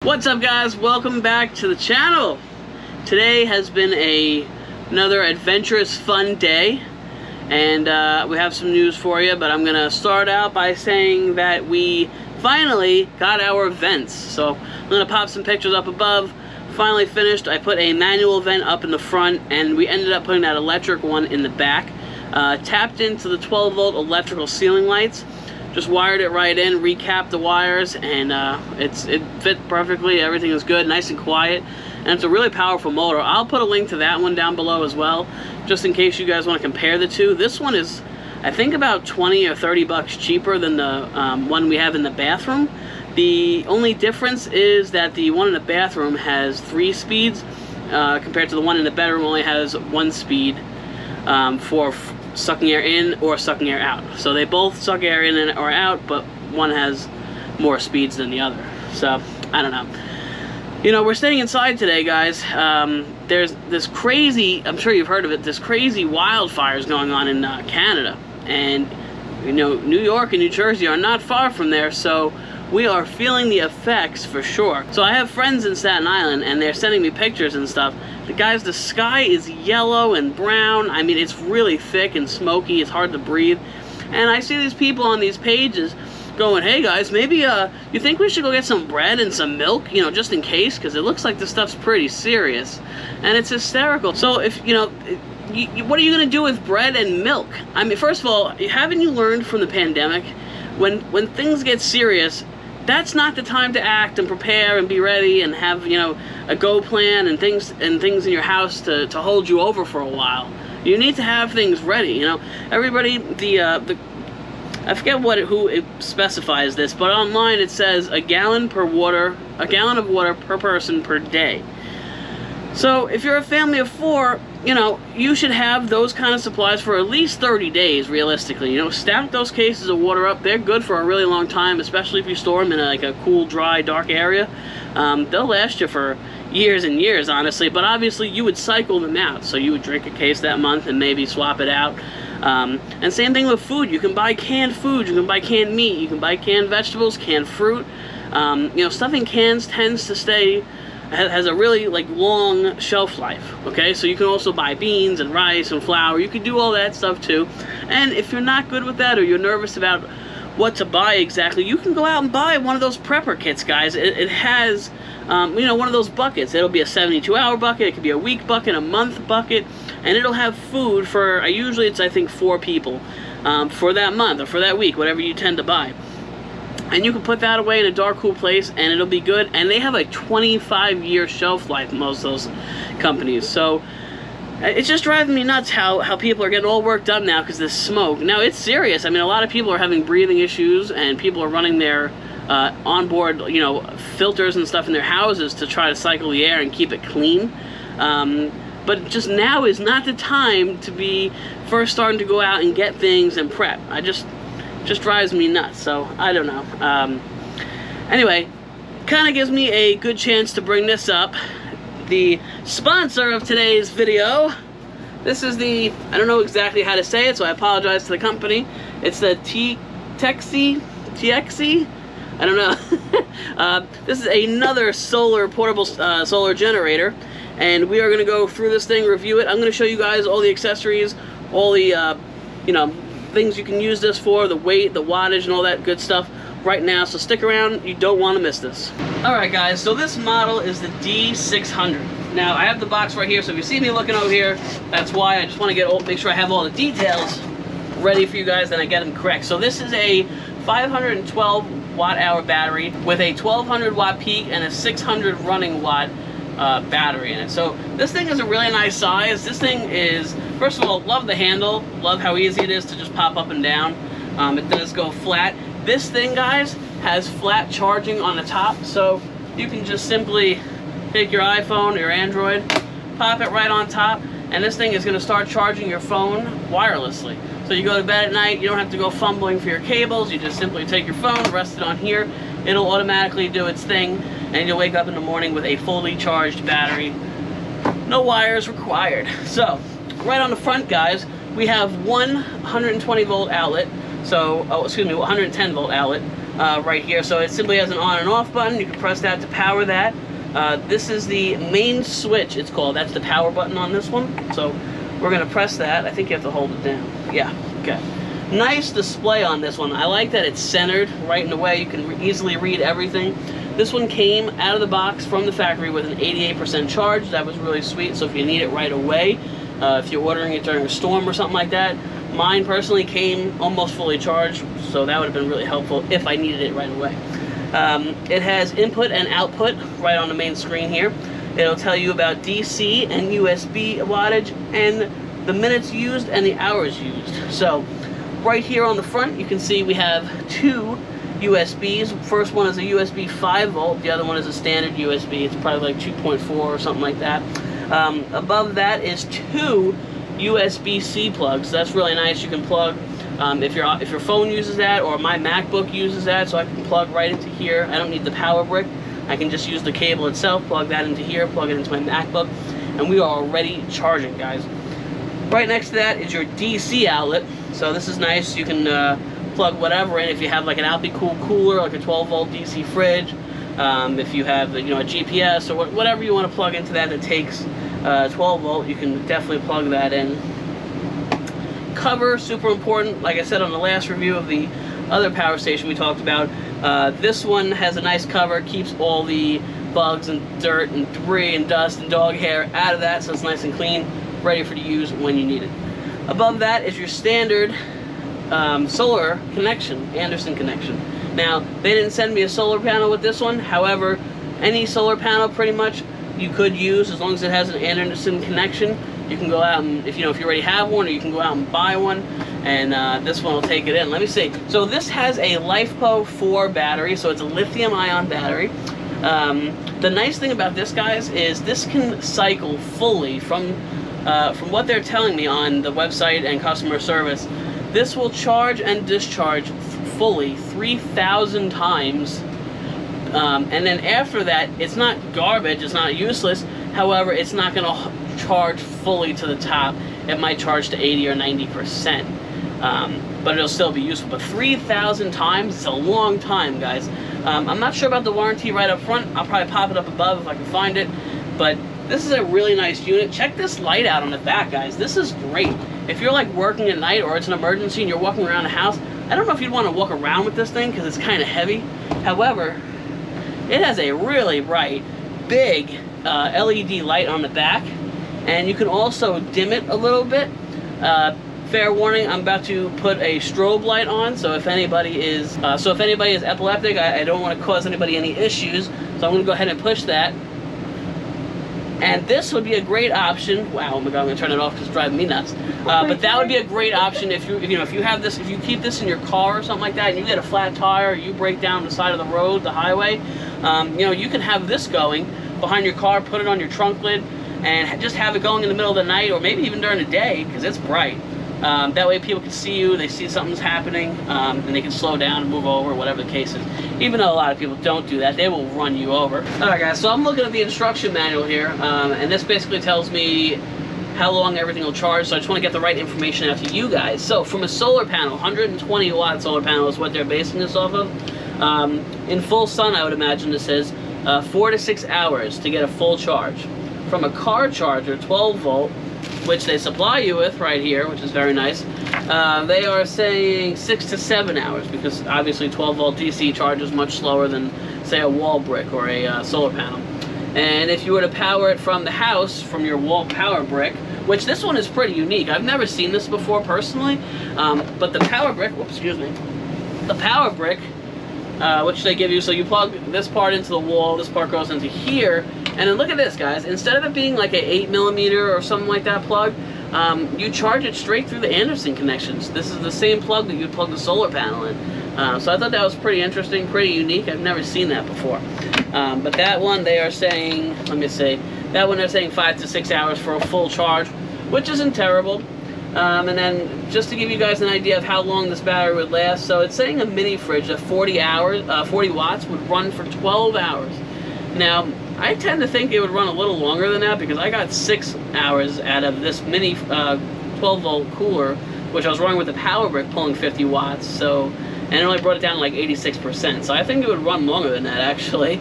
What's up, guys? Welcome back to the channel. Today has been another adventurous, fun day, and we have some news for you, but I'm gonna start out by saying that we finally got our vents. So I'm gonna pop some pictures up above. Finally finished. I put a manual vent up in the front, and we ended up putting that electric one in the back. Tapped into the 12-volt electrical ceiling lights. Just wired it right in, recapped the wires, and it fit perfectly. Everything is good, nice and quiet, and it's a really powerful motor. I'll put a link to that one down below as well, just in case you guys want to compare the two. This one is, I think, about 20 or 30 bucks cheaper than the one we have in the bathroom. The only difference is that the one in the bathroom has 3 speeds, compared to the one in the bedroom only has 1 speed for sucking air in or sucking air out. So they both suck air in or out, but one has more speeds than the other. So I don't know. You know, we're staying inside today, guys. There's this crazy, I'm sure you've heard of it, this crazy wildfires going on in Canada. And you know, New York and New Jersey are not far from there, so we are feeling the effects for sure. So I have friends in Staten Island, and they're sending me pictures and stuff. Guys, the sky is yellow and brown. I mean, it's really thick and smoky. It's hard to breathe. And I see these people on these pages going, hey guys, maybe you think we should go get some bread and some milk, you know, just in case, because it looks like this stuff's pretty serious. And it's hysterical. So if, you know, what are you going to do with bread and milk? I mean, first of all, haven't you learned from the pandemic, when things get serious, that's not the time to act and prepare and be ready and have, you know, a go plan and things in your house to hold you over for a while. You need to have things ready, you know. Everybody, I forget who it specifies this, but online it says a gallon of water per person per day. So if you're a family of 4, you know, you should have those kind of supplies for at least 30 days, realistically. You know, stack those cases of water up. They're good for a really long time, especially if you store them in like a cool, dry, dark area. They'll last you for years and years, honestly, but obviously you would cycle them out. So you would drink a case that month and maybe swap it out. And same thing with food. You can buy canned food, you can buy canned meat, you can buy canned vegetables, canned fruit. You know, stuff in cans tends to stay, has a really like long shelf life. Okay, so you can also buy beans and rice and flour. You can do all that stuff too. And if you're not good with that, or you're nervous about what to buy exactly, you can go out and buy one of those prepper kits, guys. It has you know, one of those buckets. It'll be a 72-hour bucket, it could be a week bucket, a month bucket, and it'll have food for usually it's, I think, 4 people for that month or for that week, whatever you tend to buy. And you can put that away in a dark, cool place, and it'll be good. And they have a 25-year shelf life, most of those companies. So it's just driving me nuts how people are getting all worked up now because of this smoke. Now, it's serious. I mean, a lot of people are having breathing issues, and people are running their onboard, you know, filters and stuff in their houses to try to cycle the air and keep it clean. But just now is not the time to be first starting to go out and get things and prep. Just drives me nuts, so I don't know. Anyway, kind of gives me a good chance to bring this up. The sponsor of today's video, this is the, I don't know exactly how to say it, so I apologize to the company. It's the TXC, I don't know. This is another portable solar generator, and we are going to go through this thing, review it. I'm going to show you guys all the accessories, all the, you know, things you can use this for, the weight, the wattage, and all that good stuff right now. So stick around, you don't want to miss this. Alright guys, so this model is the D600. Now I have the box right here, so if you see me looking over here, that's why. I just want to make sure I have all the details ready for you guys, and I get them correct. So this is a 512 watt-hour battery with a 1200 watt peak and a 600 running watt battery in it. So this thing is a really nice size. This thing is, first of all, love the handle, love how easy it is to just pop up and down. It does go flat. This thing, guys, has flat charging on the top, so you can just simply take your iPhone or your Android, pop it right on top, and this thing is going to start charging your phone wirelessly. So you go to bed at night, you don't have to go fumbling for your cables, you just simply take your phone, rest it on here, it'll automatically do its thing, and you'll wake up in the morning with a fully charged battery. No wires required. So, right on the front, guys, we have one 120 volt outlet, so, 110 volt outlet, right here. So it simply has an on and off button. You can press that to power that. This is the main switch, it's called. That's the power button on this one. So we're going to press that. I think you have to hold it down. Yeah, okay. Nice display on this one. I like that it's centered right in the way. You can easily read everything. This one came out of the box from the factory with an 88% charge. That was really sweet. So if you need it right away, if you're ordering it during a storm or something like that, mine personally came almost fully charged, so that would have been really helpful if I needed it right away. It has input and output right on the main screen here. It'll tell you about DC and USB wattage and the minutes used and the hours used. So right here on the front, you can see we have two USBs. First one is a USB 5 volt, the other one is a standard USB. It's probably like 2.4 or something like that. Above that is two USB-C plugs. That's really nice. You can plug if your phone uses that, or my MacBook uses that, so I can plug right into here. I don't need the power brick. I can just use the cable itself, plug that into here, plug it into my MacBook, and we are already charging, guys. Right next to that is your DC outlet. So this is nice. You can plug whatever in. If you have like an Alpi-Cool cooler, like a 12-volt DC fridge, if you have a GPS or whatever you want to plug into that takes 12 volt, you can definitely plug that in. Cover, super important. Like I said on the last review of the other power station we talked about, this one has a nice cover, keeps all the bugs and dirt and debris and dust and dog hair out of that, so it's nice and clean, ready for you to use when you need it. Above that is your standard solar connection, Anderson connection. Now, they didn't send me a solar panel with this one. However, any solar panel pretty much you could use, as long as it has an Anderson connection. You can go out and, if you already have one, or you can go out and buy one, and this one will take it in. Let me see. So this has a LiFePO 4 battery, so it's a lithium-ion battery. The nice thing about this, guys, is this can cycle fully from what they're telling me on the website and customer service. This will charge and discharge fully 3,000 times. And then after that, it's not garbage, it's not useless. However, it's not going to charge fully to the top. It might charge to 80 or 90%, but it'll still be useful. But 3,000 times is a long time, guys. I'm not sure about the warranty right up front. I'll probably pop it up above if I can find it. But this is a really nice unit. Check this light out on the back, guys. This is great. If you're like working at night or it's an emergency and you're walking around the house, I don't know if you'd want to walk around with this thing because it's kind of heavy. However, it has a really bright, big LED light on the back, and you can also dim it a little bit. Fair warning, I'm about to put a strobe light on, so if anybody is epileptic, I don't want to cause anybody any issues, so I'm going to go ahead and push that. And this would be a great option. Wow, oh my God, I'm gonna turn it off because it's driving me nuts. But that would be a great option if you have this, if you keep this in your car or something like that, and you get a flat tire, or you break down the side of the road, the highway. You can have this going behind your car, put it on your trunk lid, and just have it going in the middle of the night, or maybe even during the day, because it's bright. That way people can see you, they see something's happening, and they can slow down and move over, whatever the case is. Even though a lot of people don't do that, they will run you over. Alright guys, so I'm looking at the instruction manual here, and this basically tells me how long everything will charge, so I just want to get the right information out to you guys. So from a solar panel, 120 watt solar panel is what they're basing this off of. In full sun, I would imagine this is 4 to 6 hours to get a full charge. From a car charger, 12 volt, which they supply you with right here, which is very nice, they are saying 6 to 7 hours, because obviously 12 volt DC charges much slower than, say, a wall brick or a solar panel. And if you were to power it from the house, from your wall power brick, which this one is pretty unique. I've never seen this before personally, but the power brick, whoops, excuse me, the power brick, which they give you, so you plug this part into the wall, this part goes into here, and then look at this, guys. Instead of it being like a 8mm or something like that plug, you charge it straight through the Anderson connections. This is the same plug that you'd plug the solar panel in. So I thought that was pretty interesting, pretty unique. I've never seen that before. But that one they are saying, let me see, that one they're saying 5 to 6 hours for a full charge, which isn't terrible. And then just to give you guys an idea of how long this battery would last, so it's saying a mini fridge at 40 watts would run for 12 hours. Now, I tend to think it would run a little longer than that, because I got 6 hours out of this mini 12 volt cooler, which I was running with a power brick pulling 50 watts. So and it only brought it down to like 86%. So I think it would run longer than that, actually.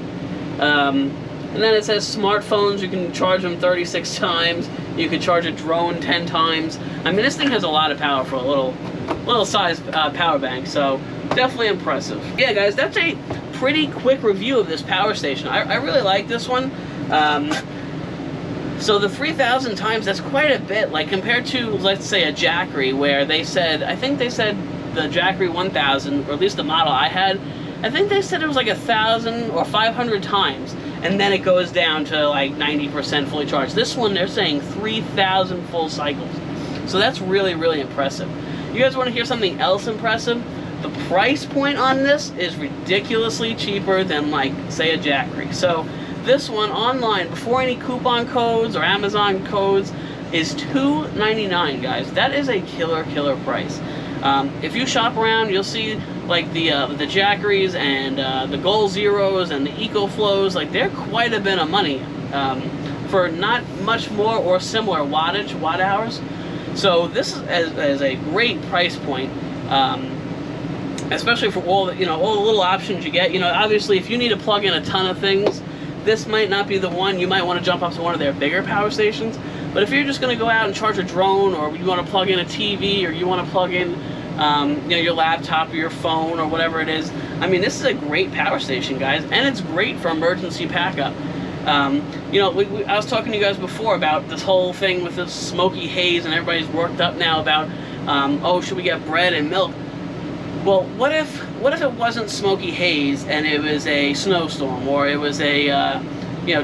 And then it says smartphones, you can charge them 36 times. You can charge a drone 10 times. I mean, this thing has a lot of power for a little size power bank, so definitely impressive. Yeah, guys, that's a pretty quick review of this power station. I really like this one. So the 3,000 times, that's quite a bit, like compared to, let's say, a Jackery, where they said, I think they said the Jackery 1000, or at least the model I had, I think they said it was like 1,000 or 500 times, and then it goes down to like 90% fully charged. This one, they're saying 3,000 full cycles. So that's really, really impressive. You guys want to hear something else impressive? The price point on this is ridiculously cheaper than, like, say, a Jackery. So this one online, before any coupon codes or Amazon codes, is $299, guys. That is a killer price. If you shop around, you'll see like the Jackeries and the Goal Zeros and the EcoFlows, like they're quite a bit of money for not much more or similar watt hours. So this is a great price point, especially for all the, all the little options you get. Obviously, if you need to plug in a ton of things, this might not be the one. You might want to jump up to one of their bigger power stations. But if you're just going to go out and charge a drone, or you want to plug in a TV, or you want to plug in your laptop or your phone or whatever it is, I mean, this is a great power station, guys, and it's great for emergency backup. I was talking to you guys before about this whole thing with this smoky haze, and everybody's worked up now about, oh, should we get bread and milk? Well, what if it wasn't smoky haze and it was a snowstorm, or it was a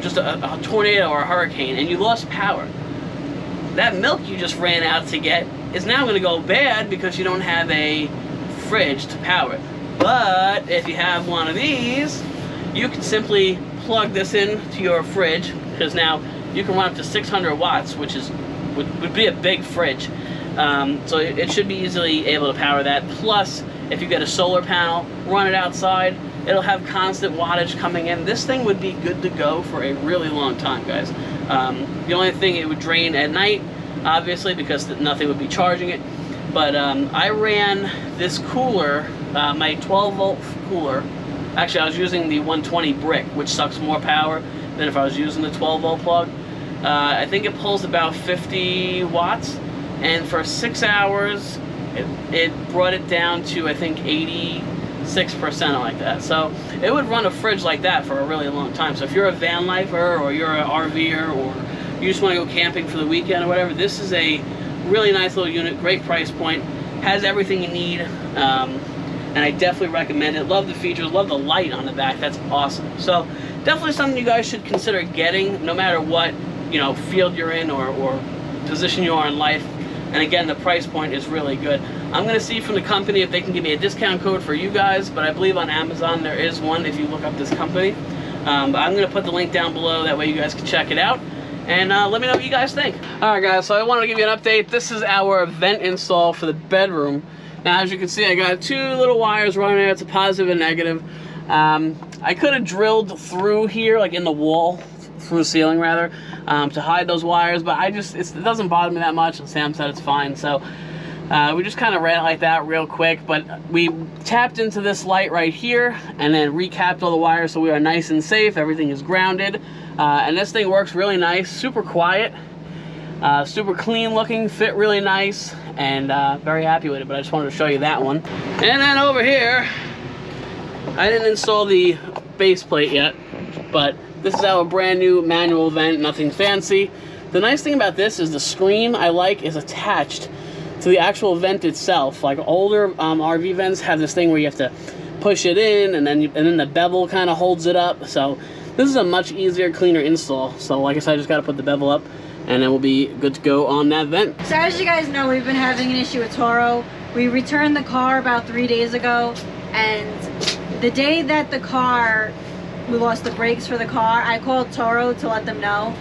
just a tornado or a hurricane, and you lost power? That milk you just ran out to get is now going to go bad because you don't have a fridge to power it. But if you have one of these, you can simply plug this in to your fridge, because now you can run up to 600 watts, which would be a big fridge. So it should be easily able to power that. Plus, if you get a solar panel, run it outside, it'll have constant wattage coming in. This thing would be good to go for a really long time, guys. The only thing, it would drain at night, obviously, because nothing would be charging it. But I ran this cooler, my 12-volt cooler. Actually, I was using the 120 brick, which sucks more power than if I was using the 12-volt plug. I think it pulls about 50 watts, and for 6 hours, it brought it down to, I think, 86% like that. So it would run a fridge like that for a really long time. So if you're a van lifer, or you're an RVer, or you just want to go camping for the weekend or whatever, this is a really nice little unit, great price point, has everything you need, and I definitely recommend it. Love the features, love the light on the back, that's awesome. So definitely something you guys should consider getting, no matter what field you're in or position you are in life. And again, the price point is really good. I'm going to see from the company if they can give me a discount code for you guys, but I believe on Amazon there is one if you look up this company. But I'm going to put the link down below, that way you guys can check it out. And let me know what you guys think. Alright guys, so I wanted to give you an update. This is our vent install for the bedroom. Now, as you can see, I got two little wires running there. It's a positive and negative. I could have drilled through here, like in the wall, through the ceiling rather, to hide those wires, but it doesn't bother me that much, and Sam said it's fine. So we just kind of ran it like that real quick, but we tapped into this light right here and then recapped all the wires, so we are nice and safe. Everything is grounded, and this thing works really nice, super quiet, super clean looking, fit really nice, and very happy with it. But I just wanted to show you that one. And then over here, I didn't install the base plate yet, but this is our brand new manual vent, nothing fancy. The nice thing about this is the screen, I like, is attached to the actual vent itself. Like older RV vents have this thing where you have to push it in, and then the bevel kind of holds it up. So this is a much easier, cleaner install. So like I said, I just got to put the bevel up, and then we'll be good to go on that vent. So as you guys know, we've been having an issue with Toro. We returned the car about 3 days ago, and the day that we lost the brakes for the car, I called Toro to let them know.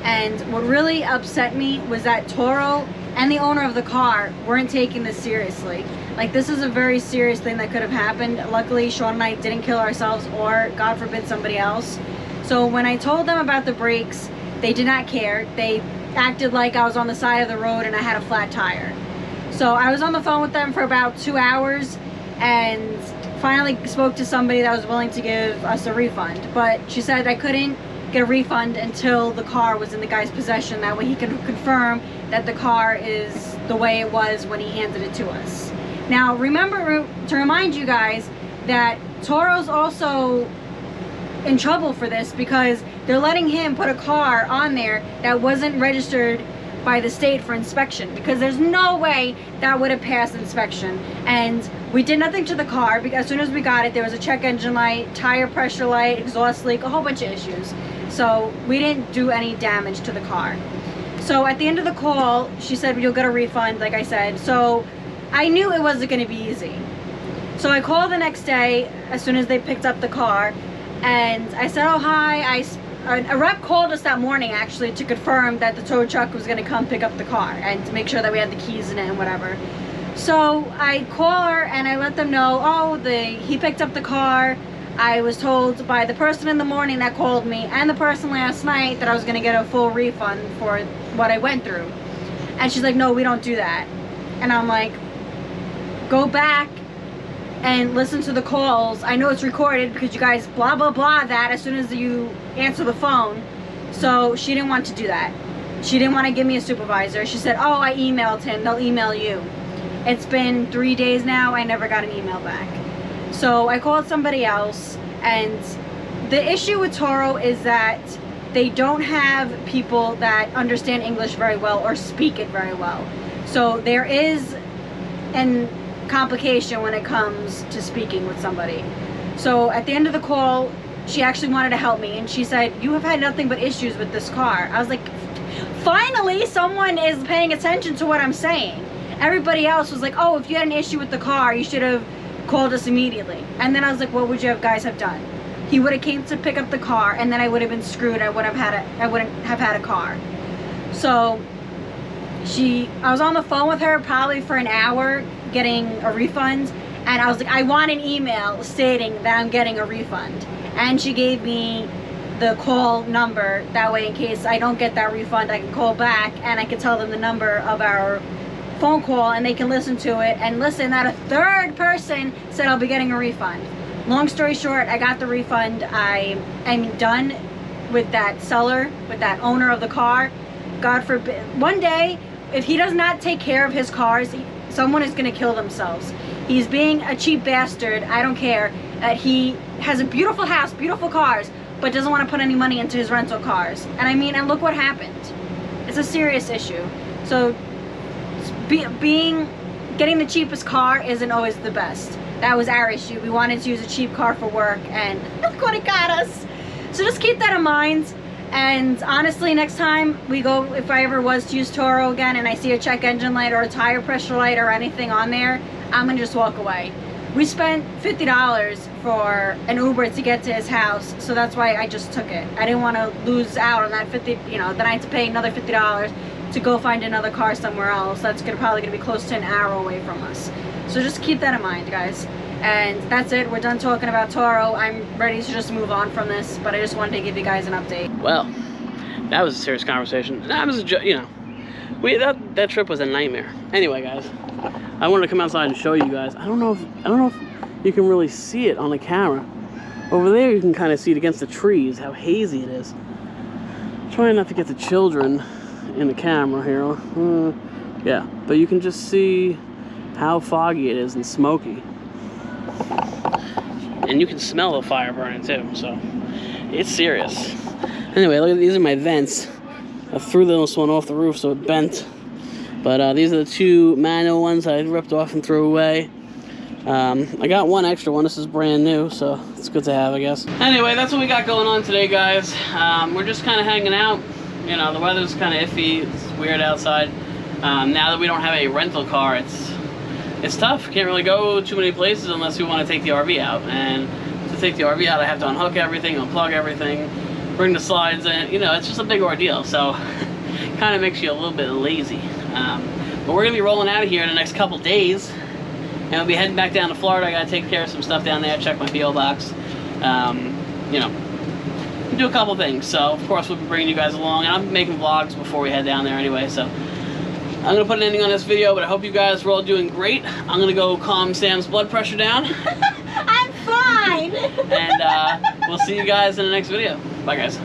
And what really upset me was that Toro and the owner of the car weren't taking this seriously. Like, this is a very serious thing that could have happened. Luckily, Sean and I didn't kill ourselves, or God forbid somebody else. So when I told them about the brakes, they did not care. They acted like I was on the side of the road and I had a flat tire. So I was on the phone with them for about 2 hours, and finally spoke to somebody that was willing to give us a refund. But she said I couldn't get a refund until the car was in the guy's possession. That way he can confirm that the car is the way it was when he handed it to us. Now remember to remind you guys that Toro's also in trouble for this because they're letting him put a car on there that wasn't registered by the state for inspection, because there's no way that would have passed inspection. And we did nothing to the car because as soon as we got it, there was a check engine light, tire pressure light, exhaust leak, a whole bunch of issues. So we didn't do any damage to the car. So at the end of the call, she said you'll get a refund, like I said. So I knew it wasn't going to be easy. So I called the next day as soon as they picked up the car, and I said, oh hi, a rep called us that morning actually to confirm that the tow truck was going to come pick up the car and to make sure that we had the keys in it and whatever. So I call her and I let them know, oh, he picked up the car. I was told by the person in the morning that called me and the person last night that I was going to get a full refund for what I went through. And she's like, no, we don't do that. And I'm like, go back and listen to the calls. I know it's recorded because you guys blah blah blah that as soon as you answer the phone. So she didn't want to do that. She didn't want to give me a supervisor. She said, oh, I emailed him, they'll email you. It's been 3 days now, I never got an email back. So I called somebody else, and the issue with Toro is that they don't have people that understand English very well or speak it very well. So there is an complication when it comes to speaking with somebody. So at the end of the call, she actually wanted to help me, and she said, you have had nothing but issues with this car. I was like, finally someone is paying attention to what I'm saying. Everybody else was like, oh, if you had an issue with the car, you should have called us immediately. And then I was like, what would you guys have done? He would have came to pick up the car, and then I would have been screwed. I wouldn't have had a car. So I was on the phone with her probably for an hour getting a refund, and I was like, I want an email stating that I'm getting a refund. And she gave me the call number, that way in case I don't get that refund I can call back and I can tell them the number of our phone call and they can listen to it and listen that a third person said I'll be getting a refund. Long story short, I got the refund. I am done with that seller, with that owner of the car. God forbid, one day if he does not take care of his cars, someone is going to kill themselves. He's being a cheap bastard. I don't care that he has a beautiful house, beautiful cars, but doesn't want to put any money into his rental cars. And I mean, and look what happened. It's a serious issue. So getting the cheapest car isn't always the best. That was our issue. We wanted to use a cheap car for work, and look what it got us. So just keep that in mind. And honestly, next time we go, if I ever was to use Toro again and I see a check engine light or a tire pressure light or anything on there, I'm gonna just walk away. We spent $50 for an Uber to get to his house, so that's why I just took it. I didn't want to lose out on that 50, you know, then I had to pay another $50 to go find another car somewhere else. That's probably gonna be close to an hour away from us. So just keep that in mind, guys. And that's it. We're done talking about Toro. I'm ready to just move on from this, but I just wanted to give you guys an update. Well, that was a serious conversation. That was a you know, that trip was a nightmare. Anyway, guys, I wanted to come outside and show you guys. I don't know if you can really see it on the camera. Over there, you can kind of see it against the trees, how hazy it is. Trying not to get the children in the camera here. Yeah, but you can just see how foggy it is and smoky. And you can smell the fire burning too, so it's serious. Anyway, look, these are my vents. I threw this one off the roof so it bent. But these are the two manual ones I ripped off and threw away. I got one extra one. This is brand new, so it's good to have, I guess. Anyway, that's what we got going on today, guys. We're just kind of hanging out. You know, the weather's kind of iffy. It's weird outside. Now that we don't have a rental car, it's tough. Can't really go too many places unless we want to take the RV out. And to take the RV out, I have to unhook everything, unplug everything, bring the slides in. You know, it's just a big ordeal. So kind of makes you a little bit lazy. But we're going to be rolling out of here in the next couple days. And we'll be heading back down to Florida. I got to take care of some stuff down there, check my P.O. box. You know, do a couple things. So, of course, we'll be bringing you guys along. And I'm making vlogs before we head down there anyway. So, I'm gonna put an ending on this video, but I hope you guys are all doing great. I'm gonna go calm Sam's blood pressure down. I'm fine. And we'll see you guys in the next video. Bye, guys.